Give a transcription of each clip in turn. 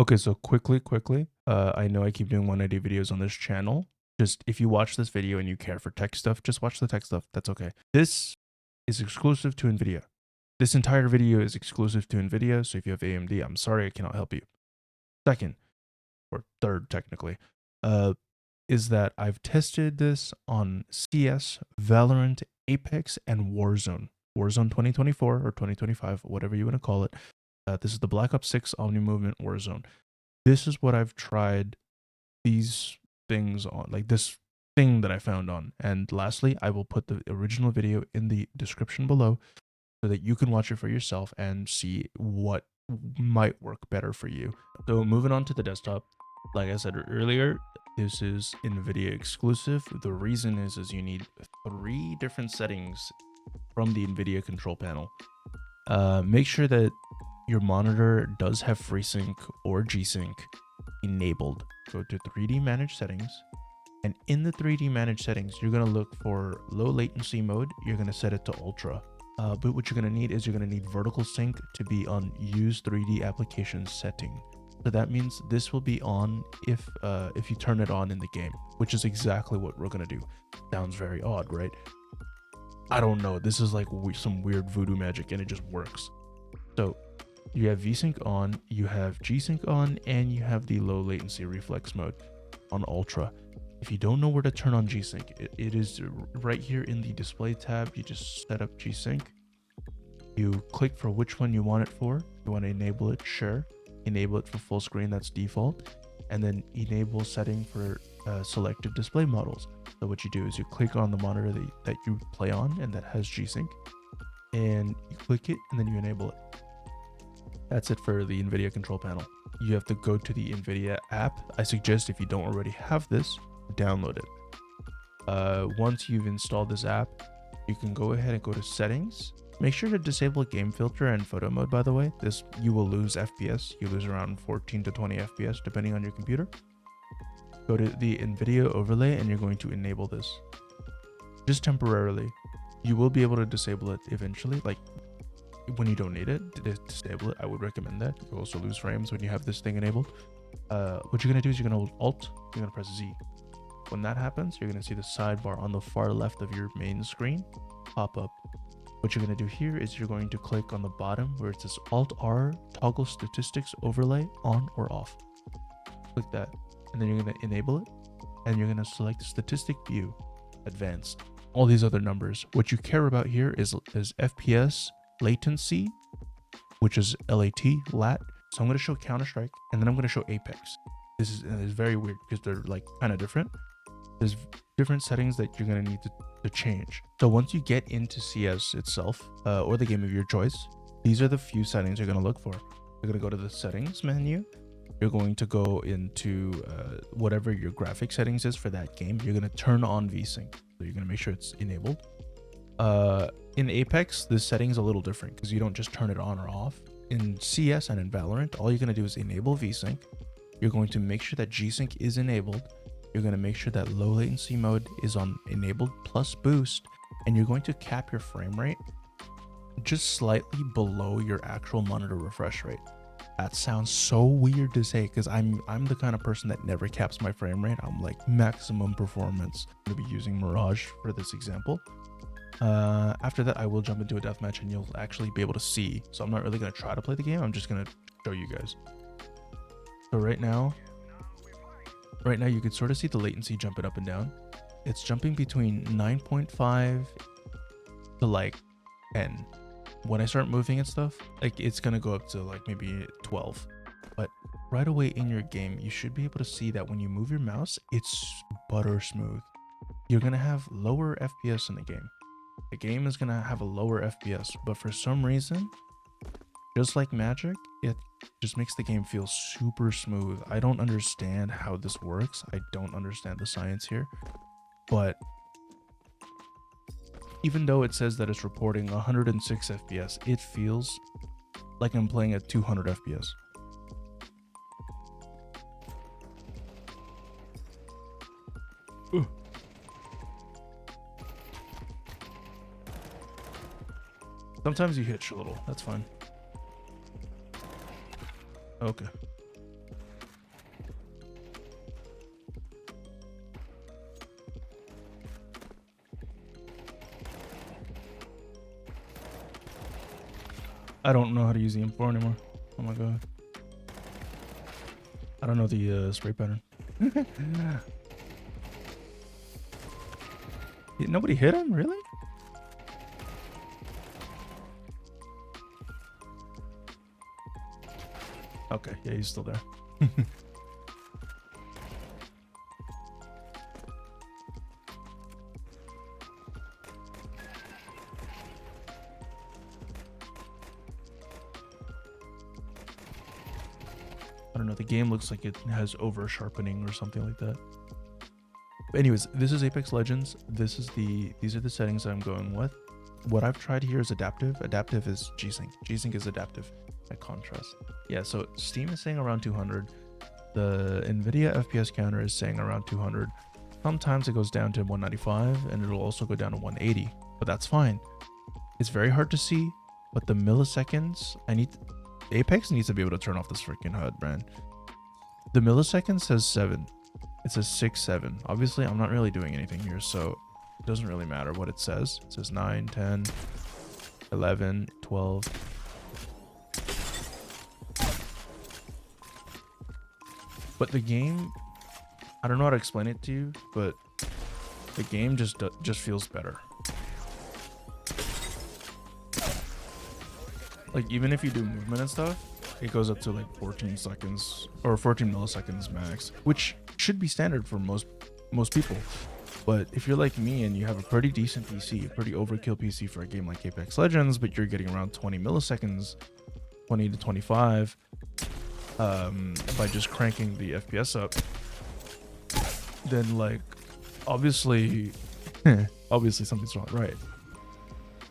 Okay, so quickly, I know I keep doing 180 videos on this channel. Just if you watch this video and you care for tech stuff, just watch the tech stuff. That's okay. This is exclusive to NVIDIA. This entire video is exclusive to NVIDIA. So if you have AMD, I'm sorry I cannot help you. Second, or third technically, is that I've tested this on CS, Valorant, Apex, and Warzone. Warzone 2024 or 2025, whatever you want to call it. This is the Black Ops 6 Omni Movement Warzone. This is what I've tried these things on, like this thing that I found on. And lastly, I will put the original video in the description below so that you can watch it for yourself and see what might work better for you. So moving on to the desktop, like I said earlier, this is NVIDIA exclusive. The reason is you need 3 different settings from the NVIDIA control panel. Make sure that your monitor does have FreeSync or G-Sync enabled. Go to 3D manage settings, and in the 3D manage settings, you're going to look for low latency mode. You're going to set it to ultra. But what you're going to need is you're going to need vertical sync to be on use 3D application setting. So that means this will be on if you turn it on in the game, which is exactly what we're going to do. Sounds very odd, right? I don't know. This is like some weird voodoo magic, and it just works. So you have VSync on, you have G-Sync on, and you have the low latency reflex mode on ultra. If you don't know where to turn on G-Sync, it is right here in the display tab. You just set up G-Sync. You click for which one you want it for. You want to enable it, sure. Enable it for full screen, that's default. And then enable setting for selected display models. So what you do is you click on the monitor that you play on and that has G-Sync. And you click it and then you enable it. That's it for the NVIDIA control panel. You have to go to the NVIDIA app. I suggest if you don't already have this, download it. Once you've installed this app, you can go ahead and go to settings. Make sure to disable game filter and photo mode, by the way. You will lose FPS. You lose around 14 to 20 FPS depending on your computer. Go to the NVIDIA overlay and you're going to enable this. Just temporarily. You will be able to disable it eventually, like when you don't need it, disable it. I would recommend that. You also lose frames when you have this thing enabled. What you're going to do is you're going to hold Alt, you're going to press Z. When that happens, you're going to see the sidebar on the far left of your main screen pop up. What you're going to do here is you're going to click on the bottom where it says Alt-R, toggle statistics overlay on or off. Click that, and then you're going to enable it, and you're going to select statistic view, advanced. All these other numbers. What you care about here is FPS, latency, which is LAT, lat. So I'm going to show Counter-Strike, and then I'm going to show Apex. This is very weird because they're like kind of different. There's different settings that you're going to need to change. So once you get into CS itself, or the game of your choice, these are the few settings you're going to look for. You're going to go to the settings menu. You're going to go into whatever your graphic settings is for that game. You're going to turn on VSync. So you're going to make sure it's enabled. In Apex, the setting is a little different because you don't just turn it on or off. In CS and in Valorant, all you're going to do is enable VSync. You're going to make sure that G-Sync is enabled. You're going to make sure that low latency mode is on enabled plus boost. And you're going to cap your frame rate just slightly below your actual monitor refresh rate. That sounds so weird to say because I'm the kind of person that never caps my frame rate. I'm like maximum performance. I'm going to be using Mirage for this example. After that, I will jump into a deathmatch and you'll actually be able to see. So I'm not really going to try to play the game. I'm just going to show you guys. So right now you can sort of see the latency jumping up and down. It's jumping between 9.5 to like 10. When I start moving and stuff, like it's going to go up to like maybe 12. But right away in your game, you should be able to see that when you move your mouse, it's butter smooth. You're going to have lower FPS in the game. The game is going to have a lower FPS, but for some reason, just like magic, it just makes the game feel super smooth. I don't understand how this works. I don't understand the science here, but even though it says that it's reporting 106 FPS, it feels like I'm playing at 200 FPS. Ugh. Sometimes you hitch a little, that's fine. Okay. I don't know how to use the M4 anymore. Oh my god. I don't know the spray pattern. Nobody hit him? Really? Okay, yeah, he's still there. I don't know, the game looks like it has over sharpening or something like that. But anyways, this is Apex Legends. These are the settings I'm going with. What I've tried here is adaptive. Adaptive is G-Sync. G-Sync is adaptive by contrast. Yeah, so Steam is saying around 200. The NVIDIA FPS counter is saying around 200. Sometimes it goes down to 195 and it'll also go down to 180, but that's fine. It's very hard to see, but the milliseconds, Apex needs to be able to turn off this freaking HUD, man. The millisecond says 7. It says 6, 7. Obviously, I'm not really doing anything here, so it doesn't really matter what it says. It says 9, 10, 11, 12. But the game, I don't know how to explain it to you, but the game just feels better. Like, even if you do movement and stuff, it goes up to like 14 seconds or 14 milliseconds max, which should be standard for most people. But if you're like me and you have a pretty decent PC, a pretty overkill PC for a game like Apex Legends, but you're getting around 20 milliseconds, 20 to 25, by just cranking the FPS up, then like obviously something's wrong, right?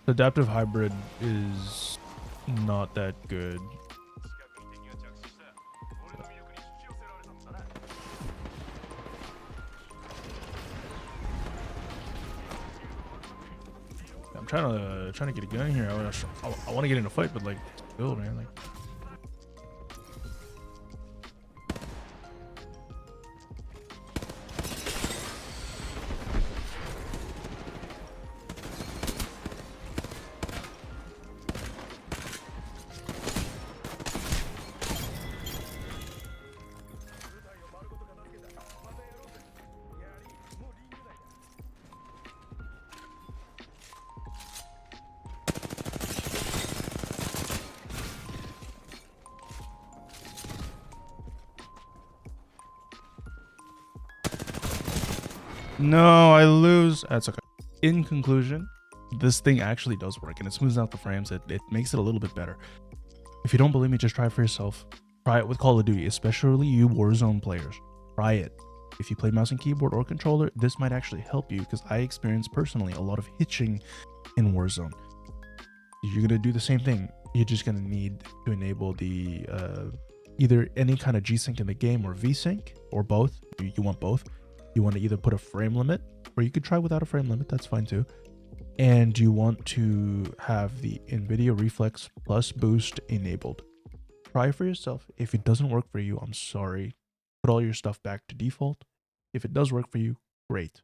The adaptive hybrid is not that good. I'm trying to get a gun here. I want to get in a fight, but like, build, man, like. No, I lose. That's okay. In conclusion, this thing actually does work and it smooths out the frames. It makes it a little bit better. If you don't believe me, just try it for yourself. Try it with Call of Duty, especially you Warzone players. Try it. If you play mouse and keyboard or controller, this might actually help you because I experienced personally a lot of hitching in Warzone. You're going to do the same thing. You're just going to need to enable the either any kind of G-Sync in the game or V-Sync or both. You want both. You want to either put a frame limit, or you could try without a frame limit, that's fine too. And you want to have the NVIDIA Reflex Plus Boost enabled. Try it for yourself. If it doesn't work for you, I'm sorry. Put all your stuff back to default. If it does work for you, great.